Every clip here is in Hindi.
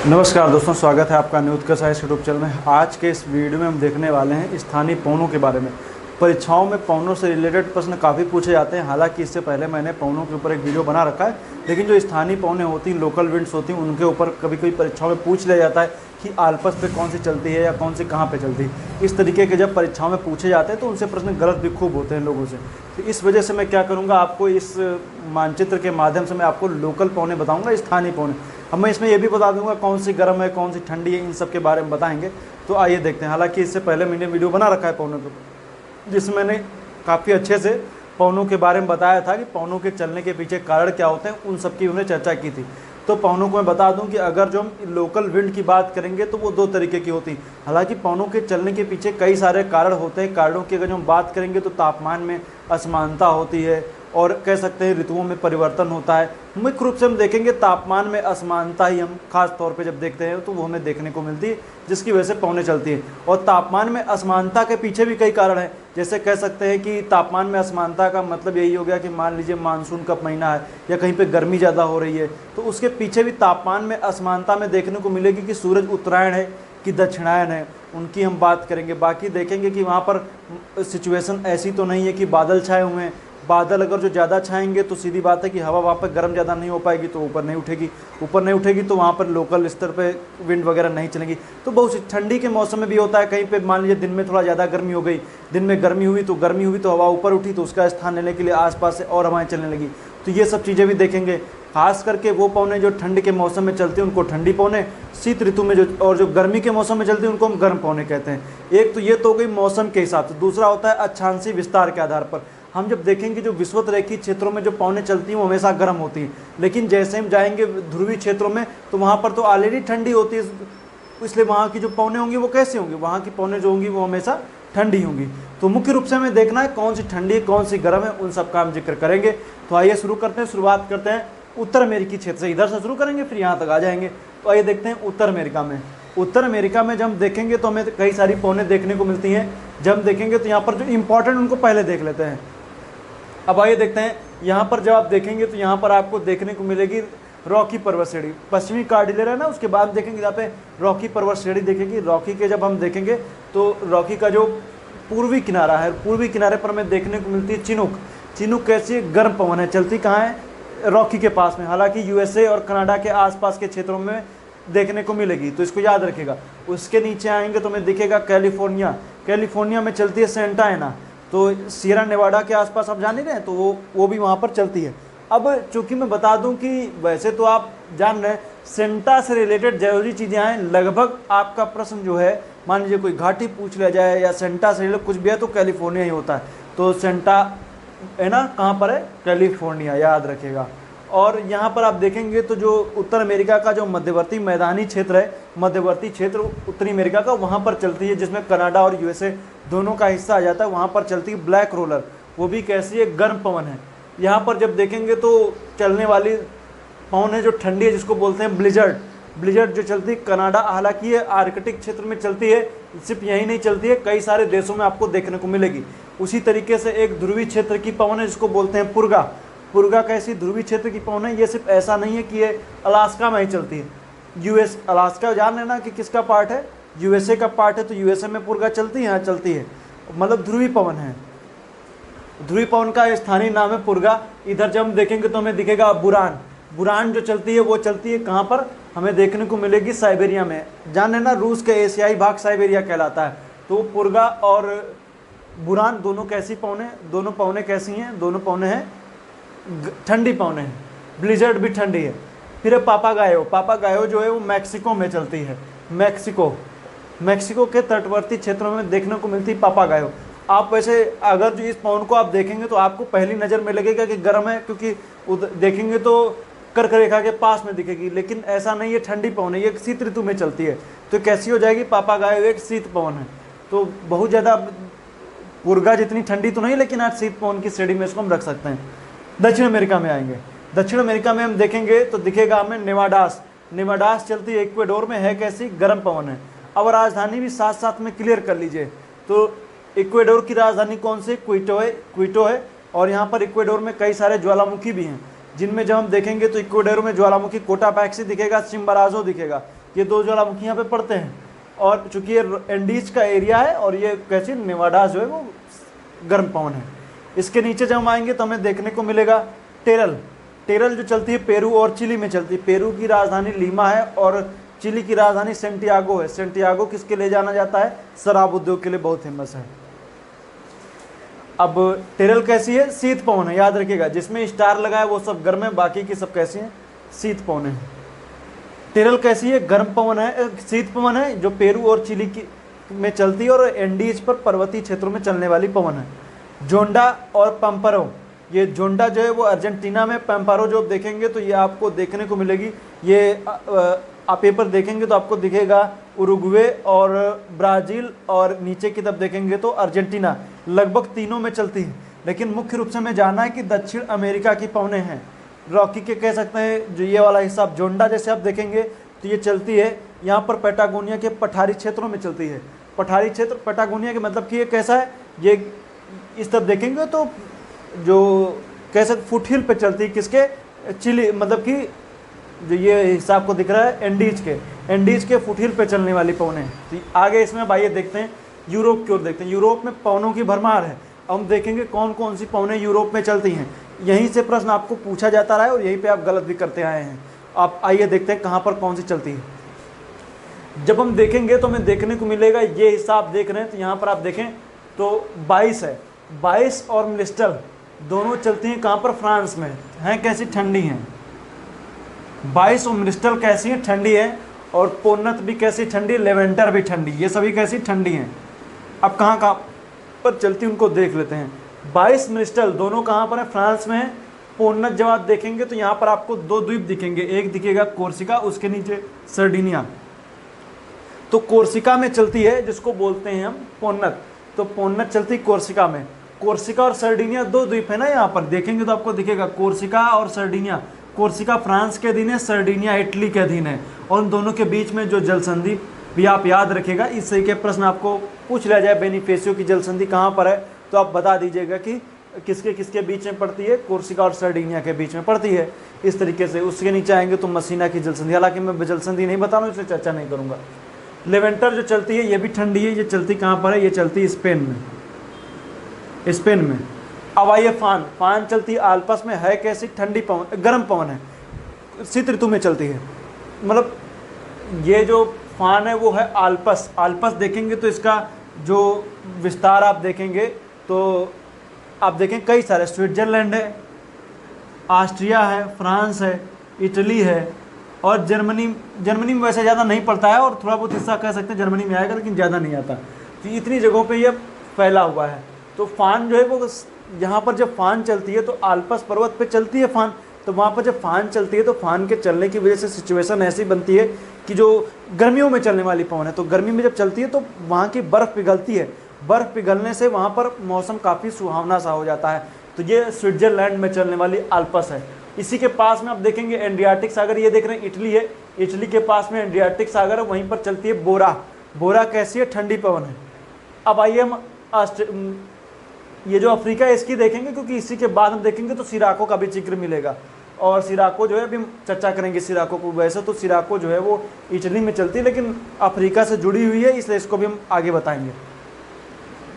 नमस्कार दोस्तों, स्वागत है आपका न्यूज़ का साइंस यूट्यूब चैनल में। आज के इस वीडियो में हम देखने वाले हैं स्थानीय पवनों के बारे में। परीक्षाओं में पवनों से रिलेटेड प्रश्न काफ़ी पूछे जाते हैं। हालांकि इससे पहले मैंने पवनों के ऊपर एक वीडियो बना रखा है, लेकिन जो स्थानीय पवनें होती हैं, लोकल विंड्स होती हैं, उनके ऊपर कभी कभी परीक्षाओं में पूछ लिया जाता है कि आलपस पे कौन सी चलती है या कौन सी कहाँ पे चलती है। इस तरीके के जब परीक्षाओं में पूछे जाते हैं तो उनसे प्रश्न गलत भी खूब होते हैं लोगों से। तो इस वजह से मैं क्या करूँगा, आपको इस मानचित्र के माध्यम से मैं आपको लोकल पवनें बताऊँगा, स्थानीय पवनें। अब मैं इसमें ये भी बता दूंगा कौन सी गर्म है, कौन सी ठंडी है, इन सब के बारे में बताएंगे। तो आइए देखते हैं। हालांकि इससे पहले मैंने वीडियो बना रखा है पवनों के ऊपर, जिसमें मैंने काफ़ी अच्छे से पवनों के बारे में बताया था कि पवनों के चलने के पीछे कारण क्या होते हैं, उन सब की उन्हें चर्चा की थी। तो पवनों को मैं बता दूं कि अगर जो हम लोकल विंड की बात करेंगे तो वो दो तरीके की होती है। हालांकि पवनों के चलने के पीछे कई सारे कारण होते हैं। कारणों की अगर जो हम बात करेंगे तो तापमान में असमानता होती है और कह सकते हैं ऋतुओं में परिवर्तन होता है। मुख्य रूप से हम देखेंगे तापमान में असमानता ही हम खास तौर पे जब देखते हैं तो वो हमें देखने को मिलती है, जिसकी वजह से पवनें चलती है। और तापमान में असमानता के पीछे भी कई कारण हैं। जैसे कह सकते हैं कि तापमान में असमानता का मतलब यही हो गया कि मान लीजिए मानसून का महीना है या कहीं पे गर्मी ज़्यादा हो रही है, तो उसके पीछे भी तापमान में असमानता में देखने को मिलेगी कि सूरज उत्तरायण है कि दक्षिणायन है, उनकी हम बात करेंगे। बाकी देखेंगे कि वहाँ पर सिचुएशन ऐसी तो नहीं है कि बादल छाए हुए हैं। बादल अगर जो ज़्यादा छाएंगे तो सीधी बात है कि हवा वहाँ पर गर्म ज़्यादा नहीं हो पाएगी, तो ऊपर नहीं उठेगी तो वहाँ पर लोकल स्तर पे विंड वगैरह नहीं चलेगी। तो बहुत ठंडी के मौसम में भी होता है, कहीं पे मान लीजिए दिन में थोड़ा ज़्यादा गर्मी हो गई, दिन में गर्मी हुई तो हवा ऊपर उठी तो उसका स्थान लेने के लिए आसपास से और हवाएं चलने लगी। तो ये सब चीज़ें भी देखेंगे। खास करके वो पवनें जो ठंड के मौसम में चलती हैं उनको ठंडी पवनें, शीत ऋतु में जो गर्मी के मौसम में चलती हैं उनको हम गर्म पवनें कहते हैं। एक तो ये तो हो गई मौसम के हिसाब से। दूसरा होता है अक्षांशीय विस्तार के आधार पर। हम जब देखेंगे जो विषुवतरेखीय क्षेत्रों में जो पवनें चलती हैं वो हमेशा गर्म होती हैं, लेकिन जैसे हम जाएंगे ध्रुवीय क्षेत्रों में तो वहाँ पर तो ऑलरेडी ठंडी होती है, इसलिए वहाँ की जो पवनें होंगी वो कैसे होंगी, वहाँ की पवनें जो होंगी वो हमेशा ठंडी होंगी। तो मुख्य रूप से हमें देखना है कौन सी ठंडी है कौन सी गर्म है, उन सब का हम जिक्र करेंगे। तो आइए शुरू करते हैं। शुरुआत करते हैं उत्तर अमेरिकी क्षेत्र से, इधर से शुरू करेंगे फिर यहाँ तक आ जाएंगे। तो आइए देखते हैं उत्तर अमेरिका में जब हम देखेंगे तो हमें कई सारी पवनें देखने को मिलती हैं। जब हम देखेंगे तो यहाँ पर जो इंपॉर्टेंट उनको पहले देख लेते हैं। अब आइए देखते हैं, यहाँ पर जब आप देखेंगे तो यहाँ पर आपको देखने को मिलेगी रॉकी पर्वत श्रेणी, पश्चिमी कार्डिलेरा है ना, उसके बाद देखेंगे यहाँ पे रॉकी पर्वत श्रेणी देखेगी। रॉकी के जब हम देखेंगे तो रॉकी का जो पूर्वी किनारा है, पूर्वी किनारे पर हमें देखने को मिलती है चिनूक कैसी है, गर्म पवन है, चलती कहाँ है, रॉकी के पास में। हालांकि यूएसए और कनाडा के आसपास के क्षेत्रों में देखने को मिलेगी, तो इसको याद रखिएगा। उसके नीचे आएंगे तो हमें दिखेगा कैलिफोर्निया में चलती है सेंटा एना, तो सियरा नेवाडा के आसपास आप जान ही रहे हैं, तो वो भी वहाँ पर चलती है। अब चूंकि मैं बता दूं कि वैसे तो आप जान रहे हैं सेंटा से रिलेटेड जरूरी चीज़ें आए, लगभग आपका प्रश्न जो है, मान लीजिए कोई घाटी पूछ लिया जाए या सेंटा से रिलेटेड कुछ भी है तो कैलिफोर्निया ही होता है। तो सेंटा है ना, कहाँ पर है, कैलिफोर्निया, याद रखिएगा। और यहाँ पर आप देखेंगे तो जो उत्तर अमेरिका का जो मध्यवर्ती मैदानी क्षेत्र है, मध्यवर्ती क्षेत्र उत्तरी अमेरिका का, वहाँ पर चलती है, जिसमें कनाडा और यूएसए दोनों का हिस्सा आ जाता है। वहाँ पर चलती है ब्लैक रोलर, वो भी कैसी है, गर्म पवन है। यहाँ पर जब देखेंगे तो चलने वाली पवन है जो ठंडी है, जिसको बोलते हैं ब्लिजर्ड जो चलती है कनाडा, हालांकि ये आर्कटिक क्षेत्र में चलती है, सिर्फ यहीं नहीं चलती है, कई सारे देशों में आपको देखने को मिलेगी। उसी तरीके से एक ध्रुवीय क्षेत्र की पवन है जिसको बोलते हैं पुर्गा कैसी ध्रुवीय क्षेत्र की पवन है। ये सिर्फ ऐसा नहीं है कि ये अलास्का में ही चलती है। अलास्का जान लेना कि किसका पार्ट है, यूएसए का पार्ट है, तो यूएसए में पुर्गा चलती है, यहाँ चलती है, मतलब ध्रुवीय पवन है। ध्रुवीय पवन का स्थानीय नाम है पुर्गा। इधर जब हम देखेंगे तो हमें दिखेगा बुरान जो चलती है वो चलती है कहाँ पर, हमें देखने को मिलेगी साइबेरिया में। जान लेना रूस के एशियाई भाग साइबेरिया कहलाता है। तो पुर्गा और बुरान दोनों कैसी पवनें, दोनों पवनें कैसी हैं, दोनों पवनें हैं ठंडी पवनें हैं। ब्लिजर्ड भी ठंडी है। फिर है पापागायो जो है वो मैक्सिको में चलती है। मैक्सिको के तटवर्ती क्षेत्रों में देखने को मिलती है पापागायो। आप वैसे अगर जो इस पवन को आप देखेंगे तो आपको पहली नज़र में लगेगा कि गर्म है, क्योंकि देखेंगे तो कर्क रेखा के पास में दिखेगी, लेकिन ऐसा नहीं है, ठंडी पवन है, ये शीत ऋतु में चलती है। तो कैसी हो जाएगी, पापागायो एक शीत पवन है। तो बहुत ज़्यादा पुर्गा जितनी ठंडी तो नहीं, लेकिन आज शीत पवन की श्रेणी में इसको हम रख सकते हैं। दक्षिण अमेरिका में आएंगे, दक्षिण अमेरिका में हम देखेंगे तो दिखेगा हमें नेवाडास चलती है इक्वेडोर में, है कैसी, गर्म पवन है। अब राजधानी भी साथ साथ में क्लियर कर लीजिए। तो इक्वेडोर की राजधानी कौन सी, क्विटो है। और यहाँ पर इक्वेडोर में कई सारे ज्वालामुखी भी हैं, जिनमें जब हम देखेंगे तो इक्वेडोर में ज्वालामुखी कोटापैक्सी दिखेगा, चिम्बाराजो दिखेगा। ये दो ज्वालामुखी यहाँ पे पड़ते हैं। और चूंकि ये एंडीज का एरिया है और ये कैसी नेवाडा जो है वो गर्म पवन है। इसके नीचे जब हम आएंगे तो हमें देखने को मिलेगा टेरल। टेरल जो चलती है पेरू और चिली में चलती है। पेरू की राजधानी लीमा है और चिली की राजधानी सेंटियागो है। सेंटियागो किसके लिए जाना जाता है? शराब उद्योग के लिए बहुत फेमस है। अब टेरल कैसी है? शीत पवन है, याद रखिएगा। जिसमें स्टार लगा है वो सब गर्म है, बाकी की सब कैसी हैं? शीत पवन है। टेरल कैसी है? गर्म पवन है, शीत पवन है, जो पेरू और चिली की में चलती है और एंडीज पर पर्वतीय क्षेत्रों में चलने वाली पवन है। जोंडा और पंपरो, ये जोंडा जो है वो अर्जेंटीना में, पंपरो जो आप देखेंगे तो ये आपको देखने को मिलेगी। ये आप पेपर देखेंगे तो आपको दिखेगा उरुग्वे और ब्राज़ील, और नीचे की तरफ देखेंगे तो अर्जेंटीना। लगभग तीनों में चलती है, लेकिन मुख्य रूप से हमें जानना है कि दक्षिण अमेरिका की पवनें हैं। रॉकी के कह सकते हैं, जो ये वाला हिस्सा जोंडा जैसे आप देखेंगे तो ये चलती है यहाँ पर पैटागोनिया के पठारी क्षेत्रों में चलती है। पठारी क्षेत्र पैटागोनिया के मतलब कि ये कैसा है? ये इस तरफ देखेंगे तो जो कह सकते फुट हिल पे चलती है, किसके? चिली, मतलब कि जो ये हिस्सा आपको दिख रहा है एंडीज के फुट हिल पे चलने वाली पवनें। तो आगे इसमें आइए देखते हैं यूरोप की ओर देखते हैं। यूरोप में पवनों की भरमार है। हम देखेंगे कौन कौन सी पवनें यूरोप में चलती हैं। यहीं से प्रश्न आपको पूछा जाता रहा है और यहीं पे आप गलत भी करते आए हैं। आप आइए देखते हैं कहाँ पर कौन सी चलती है। जब हम देखेंगे तो हमें देखने को मिलेगा, ये हिस्सा आप देख रहे हैं तो यहाँ पर आप देखें तो 22 है। 22 और मिनिस्टल दोनों चलती हैं कहाँ पर? फ्रांस में। हैं कैसी? ठंडी हैं। 22 और मिनिस्टल कैसी है? ठंडी है। और पोन्नत भी कैसी? ठंडी। लेवेंटर भी ठंडी। ये सभी कैसी? ठंडी हैं। अब कहाँ कहाँ पर चलती उनको देख लेते हैं। 22 मिनिस्टल दोनों कहाँ पर है? फ्रांस में है। पोन्नत जब आप देखेंगे तो यहाँ पर आपको दो द्वीप दिखेंगे, एक दिखेगा कोर्सिका, उसके नीचे सर्डिनिया। तो कोर्सिका में चलती है, जिसको बोलते हैं हम पोन्नत। तो पोन्नत चलती कोर्सिका में। कोर्सिका और सर्डिनिया दो द्वीप है ना, यहाँ पर देखेंगे तो आपको दिखेगा कोर्सिका और सर्डिनिया। कोर्सिका फ्रांस के अधीन है, सर्डिनिया इटली के अधीन है। और उन दोनों के बीच में जो जल संधि भी आप याद रखिएगा, इस तरीके के प्रश्न आपको पूछ लिया जाए बेनिफेसियो की जल संधि कहाँ पर है, तो आप बता दीजिएगा कि किसके किसके बीच में पड़ती है? कोर्सिका और सर्डिनिया के बीच में पड़ती है। इस तरीके से उसके नीचे आएंगे तो मसीना की जल संधि, हालांकि मैं जल संधि नहीं बता रहा हूँ, इसलिए चर्चा नहीं करूँगा। लेवेंटर जो चलती है ये भी ठंडी है। ये चलती कहाँ पर है? ये चलती स्पेन में। स्पेन में। अब आइए फान। फान चलती आल्पस में। है कैसी? ठंडी पवन, गर्म पवन है, शीत ऋतु में चलती है। मतलब ये जो फान है वो है आल्पस। आल्पस देखेंगे तो इसका जो विस्तार आप देखेंगे तो आप देखें कई सारे, स्विट्जरलैंड है, ऑस्ट्रिया है, फ्रांस है, इटली है और जर्मनी। जर्मनी में वैसे ज़्यादा नहीं पड़ता है और थोड़ा बहुत हिस्सा कह सकते हैं जर्मनी में आएगा, लेकिन ज़्यादा नहीं आता। तो इतनी जगहों पे ये फैला हुआ है। तो फान जो है वो यहाँ पर जब फान चलती है तो आल्पस पर्वत पे चलती है फान। तो वहाँ पर जब फान चलती है तो फान के चलने की वजह से सिचुएशन ऐसी बनती है कि जो गर्मियों में चलने वाली पवन है, तो गर्मी में जब चलती है तो वहाँ की बर्फ़ पिघलती है। बर्फ़ पिघलने से वहाँ पर मौसम काफ़ी सुहावना सा हो जाता है। तो ये स्विट्जरलैंड में चलने वाली आल्पस है। इसी के पास में आप देखेंगे एड्रियाटिक सागर, ये देख रहे हैं इटली है। इटली के पास में एड्रियाटिक सागर है, वहीं पर चलती है बोरा। बोरा कैसी है? ठंडी पवन है। अब आइए हम ये जो अफ्रीका है इसकी देखेंगे, क्योंकि इसी के बाद हम देखेंगे तो सिराको का भी जिक्र मिलेगा। और सिराको जो है अभी हम चर्चा करेंगे सिराको को। वैसे तो सिराको जो है वो इटली में चलती है, लेकिन अफ्रीका से जुड़ी हुई है, इसलिए इसको भी हम आगे बताएंगे।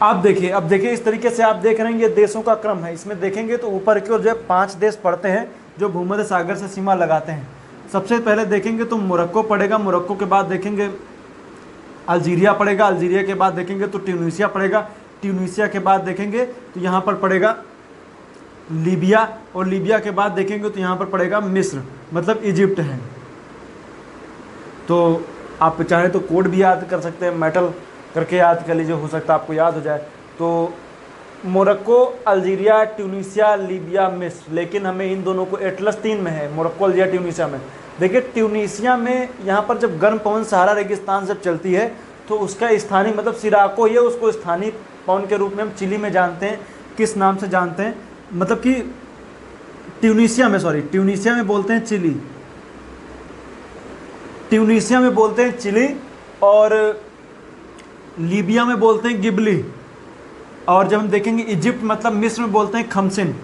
आप देखिए, अब देखिए इस तरीके से आप देख रहे हैं ये देशों का क्रम है। इसमें देखेंगे तो ऊपर की ओर जो है 5 देश पड़ते हैं जो भूमध्य सागर से सीमा लगाते हैं। सबसे पहले देखेंगे तो मोरक्को पड़ेगा। मोरक्को के बाद देखेंगे अल्जीरिया पड़ेगा। अल्जीरिया के बाद देखेंगे तो ट्यूनीसिया पड़ेगा। ट्यूनीसिया के बाद देखेंगे तो यहाँ पर पड़ेगा लीबिया। और लीबिया के बाद देखेंगे तो यहाँ पर पड़ेगा मिस्र, मतलब इजिप्ट है। तो आप चाहे तो कोड भी याद कर सकते हैं, मेटल करके याद कर लीजिए, हो सकता है आपको याद हो जाए। तो मोरक्को, अल्जीरिया, ट्यूनीसिया, लीबिया, मिस्र। लेकिन हमें इन दोनों को एटलस 3 में है, मोरक्को, अल्जीरिया, ट्यूनीसिया में। देखिए ट्यूनीसिया में यहाँ पर जब गर्म पवन सहारा रेगिस्तान से चलती है तो उसका स्थानीय मतलब सिराको ही है, उसको स्थानीय पवन के रूप में हम चिली में जानते हैं। किस नाम से जानते हैं? मतलब कि ट्यूनीसिया में बोलते हैं चिली। ट्यूनीसिया में बोलते हैं चिली और लीबिया में बोलते हैं गिबली। और जब हम देखेंगे इजिप्ट मतलब मिस्र में बोलते हैं खमसिन।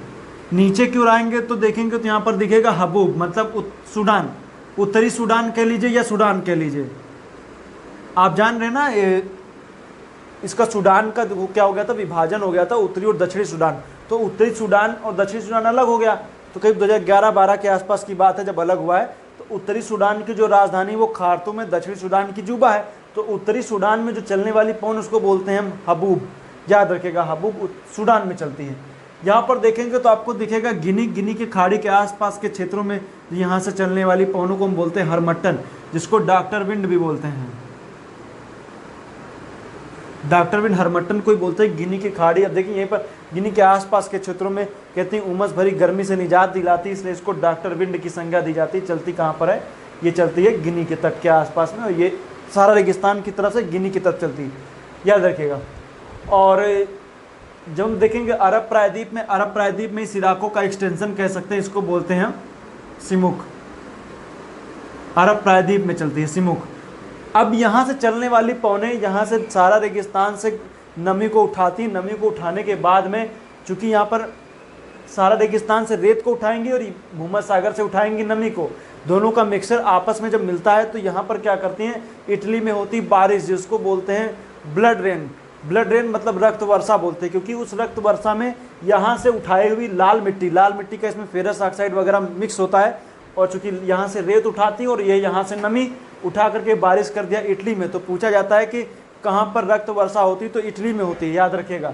नीचे की ओर आएंगे तो देखेंगे तो यहाँ पर दिखेगा हबूब, मतलब सूडान। उत्तरी सूडान कह लीजिए या सूडान कह लीजिए, आप जान रहे हैं ना इसका सूडान का क्या हो गया था, विभाजन हो गया था उत्तरी और दक्षिणी सूडान। तो उत्तरी सूडान और दक्षिणी सूडान अलग हो गया। तो करीब 2011-12 के आसपास की बात है जब अलग हुआ है। तो उत्तरी सूडान की जो राजधानी वो खार्तूम है, दक्षिणी सूडान की जूबा है। तो उत्तरी सूडान में जो चलने वाली पवन उसको बोलते हैं हम हबूब, याद रखेगा, हबूब सूडान में चलती है। यहाँ पर देखेंगे तो आपको दिखेगा गिनी के खाड़ी के आसपास के क्षेत्रों में यहाँ से चलने वाली पवनों को हम बोलते हैं हरमट्टन, जिसको डॉक्टर विंड भी बोलते हैं। डॉक्टर विंड हरमट्टन को ही बोलते हैं। गिनी की खाड़ी, अब देखिए यहीं पर गिनी के आसपास के क्षेत्रों में कहते हैं उमस भरी गर्मी से निजात दिलाती, इसलिए इसको डॉक्टर विंड की संज्ञा दी जाती है। चलती कहाँ पर है, ये चलती है गिनी के तट के आसपास में, और ये सारा रेगिस्तान की तरफ से गिनी की तरफ चलती है, याद रखिएगा। और जब हम देखेंगे अरब प्रायद्वीप में, अरब प्रायद्वीप में इस इलाकों का एक्सटेंशन कह सकते हैं, इसको बोलते हैं सिमुक। अरब प्रायद्वीप में चलती है सिमुक। अब यहाँ से चलने वाली पवनें यहाँ से सारा रेगिस्तान से नमी को उठाती, नमी को उठाने के बाद में चूंकि यहाँ पर सारा रेगिस्तान से रेत को उठाएंगी और भूमध्य सागर से उठाएंगी नमी को, दोनों का मिक्सचर आपस में जब मिलता है तो यहाँ पर क्या करती हैं, इटली में होती बारिश, जिसको बोलते हैं ब्लड रेन। ब्लड रेन मतलब रक्त वर्षा बोलते हैं, क्योंकि उस रक्त वर्षा में यहाँ से उठाई हुई लाल मिट्टी का इसमें फेरस ऑक्साइड वगैरह मिक्स होता है, और चूंकि यहाँ से रेत उठाती है और ये यहाँ से नमी उठा करके बारिश कर दिया इटली में। तो पूछा जाता है कि कहाँ पर रक्त वर्षा होती है, तो इटली में होती है, याद रखिएगा।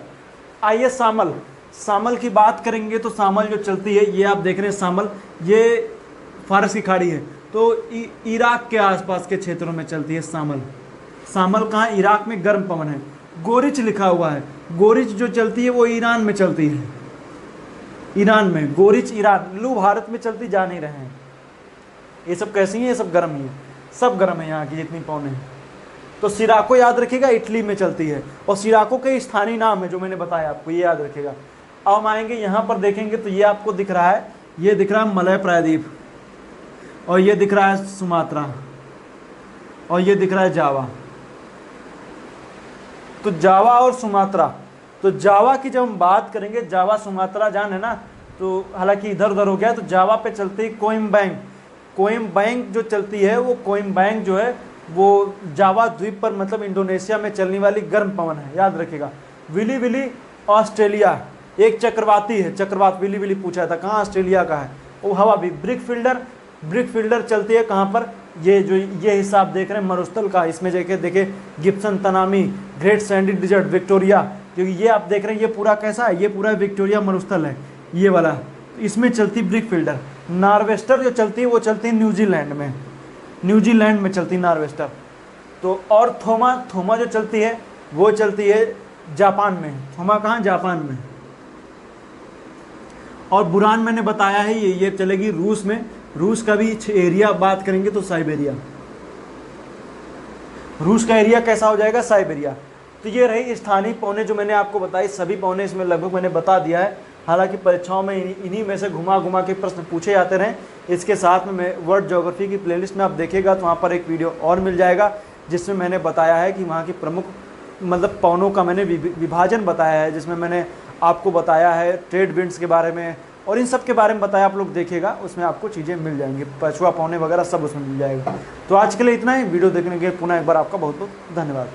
आइए सामल की बात करेंगे। तो सामल जो चलती है, ये आप देख रहे हैं सामल, ये फारस की खाड़ी है, तो इराक के आसपास के क्षेत्रों में चलती है सामल। सामल कहाँ, इराक में गर्म पवन है। गोरिच लिखा हुआ है, गोरिच जो चलती है वो ईरान में चलती है, ईरान में गोरिच, ईरान। लू भारत में चलती जा नहीं रहे हैं। ये सब कैसी हैं, ये सब गर्म ही है, सब गर्म है यहाँ की जितनी पवनें हैं। तो सिराको याद रखिएगा, इटली में चलती है, और सिराको के स्थानीय नाम है जो मैंने बताया आपको, ये याद रखिएगा। अब हम आएंगे यहाँ पर देखेंगे तो ये आपको दिख रहा है, ये दिख रहा है मलय प्रायद्वीप, और ये दिख रहा है सुमात्रा, और ये दिख रहा है जावा। तो जावा और सुमात्रा, तो जावा की जब हम बात करेंगे, जावा सुमात्रा जान है ना, तो हालांकि इधर उधर हो गया, तो जावा पे चलती है कोइम्बैंग। कोइम्बैंग जो चलती है वो कोइम्बैंग जो है वो जावा द्वीप पर मतलब इंडोनेशिया में चलने वाली गर्म पवन है, याद रखिएगा। विली विली ऑस्ट्रेलिया एक चक्रवाती है, चक्रवात विली विली पूछा था कहाँ, ऑस्ट्रेलिया का है। वो हवा भी ब्रिक फील्डर चलती है कहाँ पर, ये जो ये हिस्सा आप देख रहे हैं मरुस्थल का, इसमें देखिए Gibson Tanami, great sandy desert, Victoria, क्योंकि ये आप देख रहे हैं ये पूरा कैसा है, ये पूरा विक्टोरिया मरुस्थल है ये वाला, इसमें चलती ब्रिक फील्डर। नार्वेस्टर जो चलती है वो चलती है न्यूजीलैंड में चलती नार्वेस्टर। तो और थोमा जो चलती है वो चलती है जापान में। थोमा कहाँ, जापान में। और बुरान मैंने बताया है ये चलेगी रूस में। रूस का भी एरिया बात करेंगे तो साइबेरिया, रूस का एरिया कैसा हो जाएगा, साइबेरिया। तो ये रही स्थानीय पौने जो मैंने आपको बताई, सभी पौने इसमें लगभग मैंने बता दिया है। हालांकि परीक्षाओं में इन्हीं में से घुमा के प्रश्न पूछे जाते रहे। इसके साथ में वर्ल्ड ज्योग्राफी की प्लेलिस्ट में आप देखिएगा तो वहाँ पर एक वीडियो और मिल जाएगा जिसमें मैंने बताया है कि वहाँ की प्रमुख मतलब पवनों का मैंने विभाजन बताया है, जिसमें मैंने आपको बताया है ट्रेड विंड्स के बारे में और इन सब के बारे में बताया। आप लोग देखिएगा उसमें आपको चीज़ें मिल जाएंगी, पछुआ पौने वगैरह सब उसमें मिल जाएगा। तो आज के लिए इतना ही। वीडियो देखने के लिए पुनः एक बार आपका बहुत बहुत धन्यवाद।